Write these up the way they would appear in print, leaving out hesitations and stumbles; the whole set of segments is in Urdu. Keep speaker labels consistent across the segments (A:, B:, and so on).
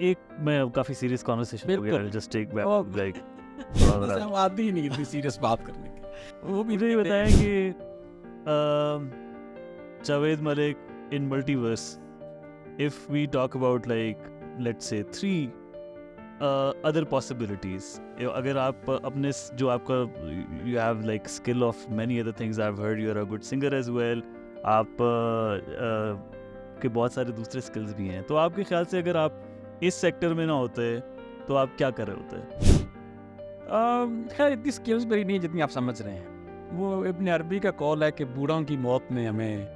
A: ایک میں کافی سیریس کانورسیشن ہو گیا, جسٹ ٹیک بیک لائک
B: ہم آتی ہی نہیں اتنی سیریس بات کرنے کی. وہ بھی
A: مجھے یہ بتائیں کہ جاوید ملک ان ملٹیورس, if we talk about like let's say 3 other possibilities, اگر آپ اپنے جو آپ کا you have like skill of many other things, I've heard you're a good singer as well, آپ کے بہت سارے دوسرے skills بھی ہیں, تو آپ کے خیال سے اگر آپ اس سیکٹر میں نہ ہوتے تو آپ کیا کر رہے ہوتے؟
B: خیر اتنی اسکلز میری نہیں جتنی آپ سمجھ رہے ہیں. وہ ابن عربی کا قول ہے کہ بوڑھوں کی موت نے ہمیں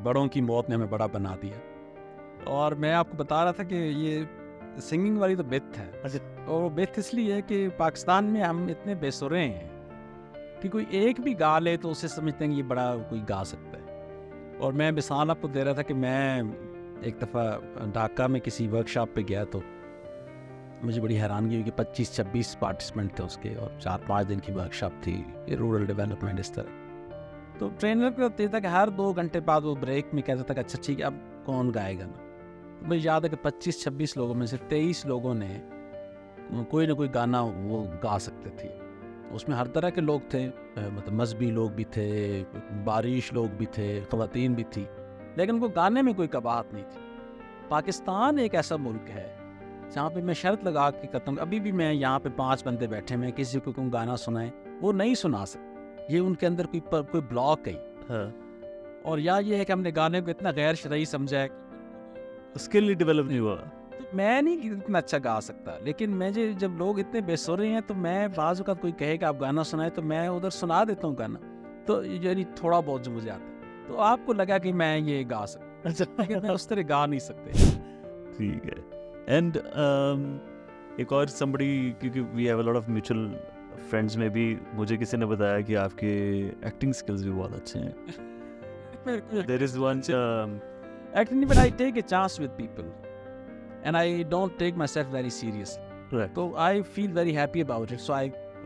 B: بڑوں کی موت نے ہمیں بڑا بنا دیا. اور میں آپ کو بتا رہا تھا کہ یہ سنگنگ والی تو بت ہے, اور وہ بت اس لیے ہے کہ پاکستان میں ہم اتنے بے سرے ہیں کہ کوئی ایک بھی گا لے تو اسے سمجھتے ہیں کہ یہ بڑا کوئی گا سکتا ہے. اور میں مثال آپ کو دے رہا تھا کہ میں ایک دفعہ ڈھاکہ میں کسی ورک شاپ پہ گیا تو مجھے بڑی حیرانگی ہوئی کہ 25-26 پارٹیسپینٹ تھے اس کے, اور 4-5 دن کی ورک شاپ تھی, یہ رورل ڈیولپمنٹ اس طرح. تو ٹرینر کو یہ تھا کہ ہر 2 گھنٹے بعد وہ بریک میں کہتا تھا کہ اچھا ٹھیک ہے اب کون گائے گا نا. مجھے یاد ہے کہ 25-26 لوگوں میں سے 23 لوگوں نے کوئی نہ کوئی گانا وہ گا سکتے تھے. اس میں ہر طرح کے لوگ تھے, مطلب مذہبی لوگ بھی تھے, بارش لوگ بھی تھے, خواتین بھی تھی, لیکن وہ گانے میں کوئی قباحت نہیں تھی. پاکستان ایک ایسا ملک ہے جہاں پہ میں شرط لگا کے کہتا ہوں, ابھی بھی میں یہاں پہ 5 بندے بیٹھے میں کسی کو کوئی گانا سنائیں وہ نہیں سنا سکتے. یہ ان کے اندر کوئی بلاک ہے, اور یا یہ ہے کہ ہم نے گانے کو اتنا غیر شرعی سمجھا ہے
A: اسکل ہی ڈیولپ نہیں ہوا.
B: تو میں نہیں اتنا اچھا گا سکتا, لیکن میں جب لوگ اتنے بے سرے ہیں تو میں بعض اوقات کوئی کہے کہ آپ گانا سنائیں تو میں ادھر سنا دیتا ہوں گانا, تو یعنی تھوڑا بہت جو مجھے آتا ہے. تو آپ کو لگا کہ میں یہ گا سکتا, لیکن میں اس طرح گا نہیں سکتے.
A: ٹھیک ہے. اینڈ ایک اور somebody, کیونکہ we have a lot of mutual friends میں بھی مجھے کسی نے بتایا کہ آپ کے ایکٹنگ سکلز بھی بہت اچھے ہیں. There is one
B: Actually, but I take a chance with people and I don't take myself very seriously.
A: Right.
B: So I feel very happy about it. So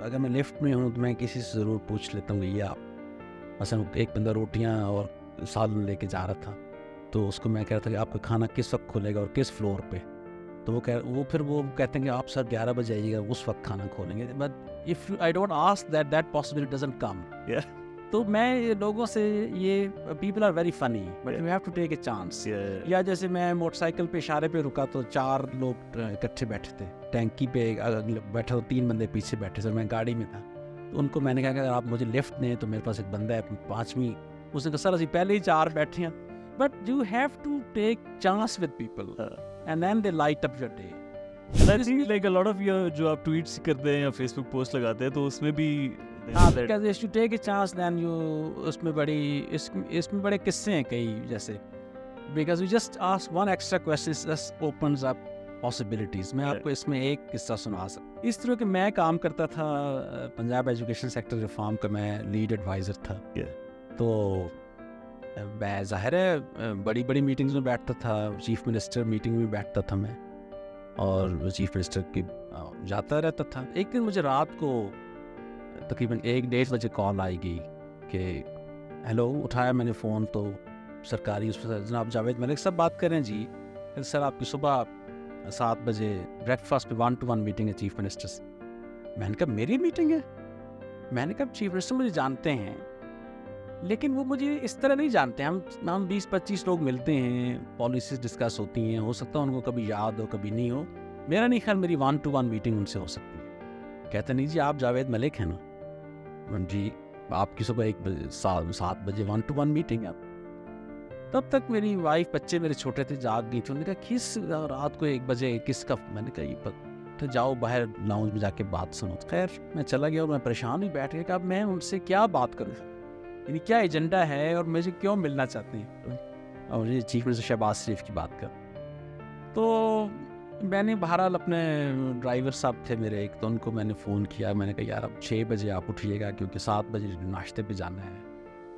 B: اگر میں لفٹ میں ہوں تو میں کسی سے ضرور پوچھ لیتا ہوں کہ یہ آپ, مثلا ایک بندہ روٹیاں اور سالن لے کے جا رہا تھا تو اس کو میں کہہ رہا تھا کہ آپ کا کھانا کس وقت کھولے گا اور کس فلور پہ, تو وہ کہتے ہیں کہ آپ سر 11 بجے آئیے گا, اس وقت کھانا کھولیں گے. But if I don't ask that possibility doesn't come.
A: Yeah.
B: تو میں لوگوں سے یہ people are very funny but you have to take a chance. یا جیسے میں موٹر سائیکل پہ اشارے پہ رکا تو 4 لوگ اکٹھے بیٹھے تھے, ٹینکی پہ بیٹھا تو 3 بندے پیچھے بیٹھے تھے, میں گاڑی میں تھا. تو ان کو میں نے کہا کہ اگر آپ مجھے لفٹ دیں تو میرے پاس ایک بندہ ہے 5ویں, اس نے کہا سر اسی پہلے ہی 4 بیٹھے ہیں. But you have to take chance with people and then they light up your day.
A: And I think like a lot of your جو آپ ٹویٹس کرتے ہیں یا فیس بک پوسٹ لگاتے ہیں تو اس میں بھی
B: because if you take a chance then you اس میں بڑے قصے ہیں کئی, جیسے because you just ask one extra question just opens up possibilities. میں آپ کو اس میں ایک قصہ سنا سکتا. اس طرح کہ میں کام کرتا تھا پنجاب ایجوکیشن سیکٹر ریفارم کا, میں لیڈ ایڈوائزر تھا. تو میں ظاہر ہے بڑی میٹنگز میں بیٹھتا تھا, چیف منسٹر میٹنگ میں بیٹھتا تھا میں, اور چیف منسٹر کی جاتا رہتا تھا. ایک دن مجھے رات کو تقریباً 1-1:30 بجے کال آئی گئی کہ ہیلو, اٹھایا میں نے فون تو سرکاری اس پر جناب جاوید ملک صاحب بات کر رہے ہیں. جی سر آپ کی صبح 7 بجے بریک فاسٹ پہ 1-to-1 میٹنگ ہے چیف منسٹر سے. میں نے کہا میری میٹنگ ہے؟ میں نے کہا چیف منسٹر مجھے جانتے ہیں لیکن وہ مجھے اس طرح نہیں جانتے. ہم 20-25 لوگ ملتے ہیں, پالیسیز ڈسکس ہوتی ہیں, ہو سکتا ہے ان کو کبھی یاد ہو کبھی نہیں ہو. میرا نہیں خیال میری 1-to-1 میٹنگ ان سے ہو سکتی ہے. کہتے نہیں جی آپ جاوید ملک ہیں نا؟ جی آپ کی صبح 7 بجے 1-to-1 میٹنگ ہے. تب تک میری وائف, بچے میرے چھوٹے تھے, جاگ گئی تھی. انہوں نے کہا کس رات کو 1 بجے کس کا؟ میں نے کہا یہ جاؤ باہر لاؤنج میں جا کے بات سنو. خیر میں چلا گیا اور میں پریشان ہی بیٹھ گیا کہ اب میں ان سے کیا بات کروں, یعنی کیا ایجنڈا ہے اور مجھے کیوں ملنا چاہتے ہیں. اور یہ چیف منسٹر شہباز شریف کی بات کر. تو میں نے بہرحال اپنے ڈرائیور صاحب تھے میرے ایک, تو ان کو میں نے فون کیا. میں نے کہا یار اب 6 بجے آپ اٹھیے گا کیونکہ 7 بجے ناشتے پہ جانا ہے.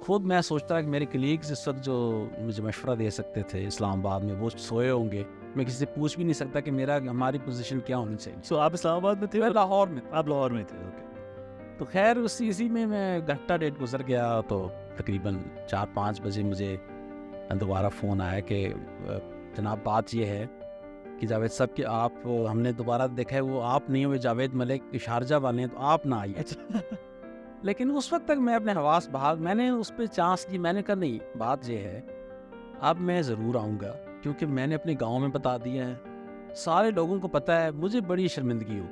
B: خود میں سوچتا رہا کہ میرے کلیگز اس وقت جو مجھے مشورہ دے سکتے تھے اسلام آباد میں وہ سوئے ہوں گے. میں کسی سے پوچھ بھی نہیں سکتا کہ ہماری پوزیشن کیا ہونی چاہیے.
A: سو آپ اسلام آباد میں تھے؟
B: میں لاہور میں.
A: آپ لاہور میں تھے, اوکے.
B: تو خیر اسی میں 1 گھنٹہ 1.5 گزر گیا. تو تقریباً 4-5 بجے مجھے دوبارہ فون آیا کہ جناب بات یہ ہے کہ جاوید صاحب کہ آپ ہم نے دوبارہ دیکھا ہے وہ آپ نہیں ہوئے جاوید ملک شارجہ والے ہیں تو آپ نہ آئیے. لیکن اس وقت تک میں اپنے حواس بحال میں نے اس پہ چانس لی. میں نے کہا نہیں بات یہ ہے اب میں ضرور آؤں گا کیونکہ میں نے اپنے گاؤں میں بتا دیا ہے, سارے لوگوں کو پتہ ہے, مجھے بڑی شرمندگی ہو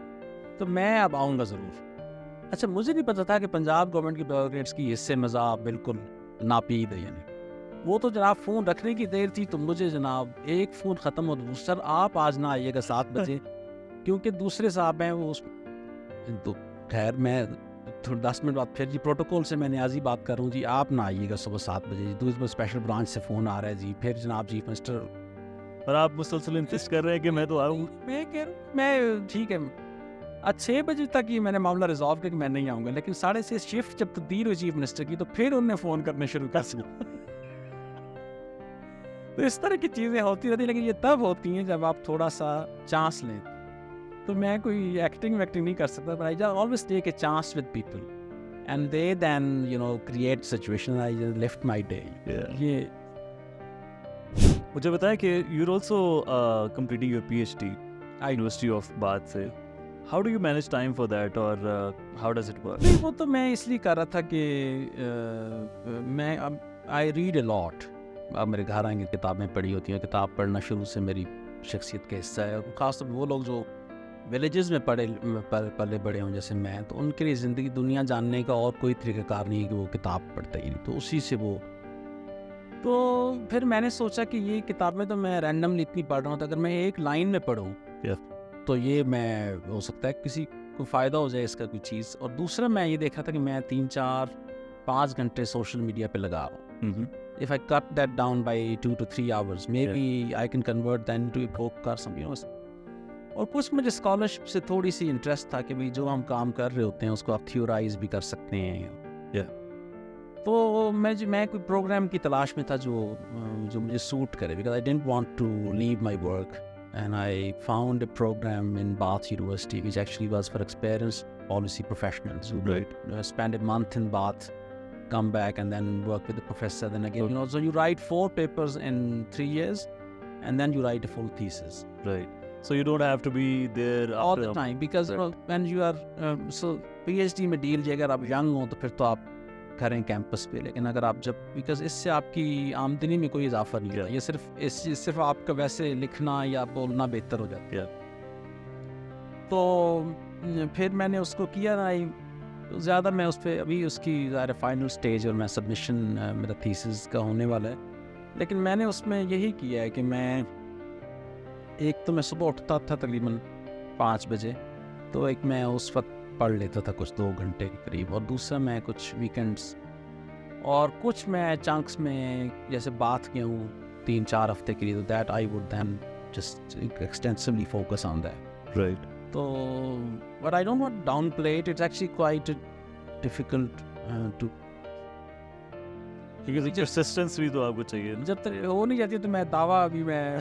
B: تو میں اب آؤں گا ضرور. اچھا مجھے نہیں پتا تھا کہ پنجاب گورنمنٹ کی بیوروکریٹس کی اس سے مذاق بالکل ناپید ہے. یعنی وہ تو جناب فون رکھنے کی دیر تھی تو مجھے جناب ایک فون ختم ہو تو سر آپ آج نہ آئیے گا 7 بجے کیونکہ دوسرے صاحب ہیں وہ تو خیر میں 10 منٹ بعد پھر جی پروٹوکول سے میں نیازی بات کر رہا ہوں جی آپ نہ آئیے گا صبح 7 بجے جی دوسرے اسپیشل برانچ سے فون آ رہا ہے جی پھر جناب چیف منسٹر
A: اور آپ مسلسل انسسٹ کر رہے ہیں کہ میں تو آؤں.
B: میں کہہ رہا ہوں میں ٹھیک ہے 6 بجے تک یہ میں نے معاملہ ریزالو کیا کہ میں نہیں آؤں گا لیکن 6:30 شفٹ جب تبدیل ہوئی چیف منسٹر کی تو پھر انہوں نے فون کرنے شروع کر دیا. تو اس طرح کی چیزیں ہوتی رہتی لیکن یہ تب ہوتی ہیں جب آپ تھوڑا سا چانس لیں. تو میں کوئی ایکٹنگ ویکٹنگ نہیں کر سکتا but I just always take a chance with people and they then you know create situation. I just lift my day. یہ
A: مجھے بتایا کہ you're also completing your PhD University of Bath سے. How do you manage time for that or how does it work?
B: نہیں وہ تو میں اس لیے کر رہا تھا کہ میں I read a lot. اب میرے گھر آئیں گے کتابیں پڑھی ہوتی ہیں, کتاب پڑھنا شروع سے میری شخصیت کا حصہ ہے. خاص طور پر وہ لوگ جو ولیجز میں پلے بڑے ہوں جیسے میں تو ان کے لیے زندگی دنیا جاننے کا اور کوئی طریقہ کار نہیں ہے کہ وہ کتاب پڑھتا ہی نہیں. تو اسی سے وہ تو پھر میں نے سوچا کہ یہ کتابیں تو میں رینڈملی اتنی پڑھ رہا ہوں تو اگر میں ایک لائن میں پڑھوں تو یہ میں ہو سکتا ہے کسی کو فائدہ ہو جائے اس کا کوئی چیز. اور دوسرا میں یہ دیکھا تھا کہ میں 3-4-5 گھنٹے سوشل میڈیا پہ لگا رہا ہوں. If I cut that down by 2 to 3 hours, maybe I can convert that into a book or something, you know. اور کچھ مجھے اسکالرشپ سے تھوڑی سی انٹرسٹ تھا کہ بھائی جو ہم کام کر رہے ہوتے ہیں اس کو آپ تھیورائز بھی کر سکتے ہیں. تو میں کوئی پروگرام کی تلاش میں تھا جو مجھے سوٹ کرے because I didn't want to leave my work and I found a program in Bath University which actually was for experienced policy professionals who spend a month in Bath, come back and then work with the professor then again, you know, so you write 4 papers in 3 years and then you write a full thesis.
A: Right. So you don't have to be there
B: all the time because you know, when you are so PhD میں ڈیل جی اگر آپ ینگ ہوں تو پھر تو آپ کریں کیمپس پہ, لیکن اگر آپ جب بیکاز اس سے آپ کی آمدنی میں کوئی اضافہ نہیں ہوتا, یہ صرف آپ کا ویسے لکھنا یا بولنا بہتر ہو جاتا ہے. تو پھر میں نے اس کو کیا نا زیادہ میں اس پہ ابھی اس کی ظاہر فائنل سٹیج اور میں سبمیشن میرا تھیسس کا ہونے والا ہے, لیکن میں نے اس میں یہی کیا ہے کہ میں ایک تو میں صبح اٹھتا تھا تقریباً 5 بجے تو ایک میں اس وقت پڑھ لیتا تھا کچھ 2 گھنٹے کے قریب, اور دوسرا میں کچھ ویکینڈس اور کچھ میں چنکس میں جیسے بات کے ہوں 3-4 ہفتے کے لیے تو that I would then just extensively focus on that.
A: Right.
B: تو but I don't want downplay it, it's actually quite difficult to
A: کیونکہ پرسسٹنس بھی تو آپ کو چاہیے.
B: جب تک ہو نہیں جاتی تو میں دعویٰ ابھی میں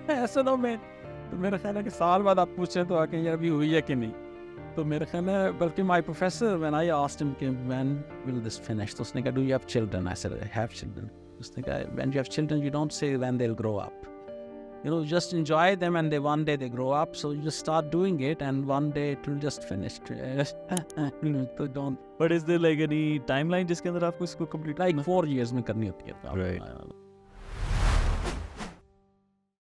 B: ایسا نہ میں تو میرا خیال ہے کہ سال بعد آپ پوچھیں تو آ کے یہ ابھی ہوئی ہے کہ نہیں. تو میرا خیال ہے بلکہ my professor when I asked ہم کہ وین ول دس فنش, تو اس نے کہا do you have children, I said I have children. اس نے کہا when you have children you don't say when they will grow up, you know, just enjoy them and one day they grow up, so you just start doing it and one day it will just finish. So don't.
A: But is there like any timeline جس کے اندر آپ کو اس کو complete
B: like 4 years میں کرنی ہوتی ہے.
A: Right.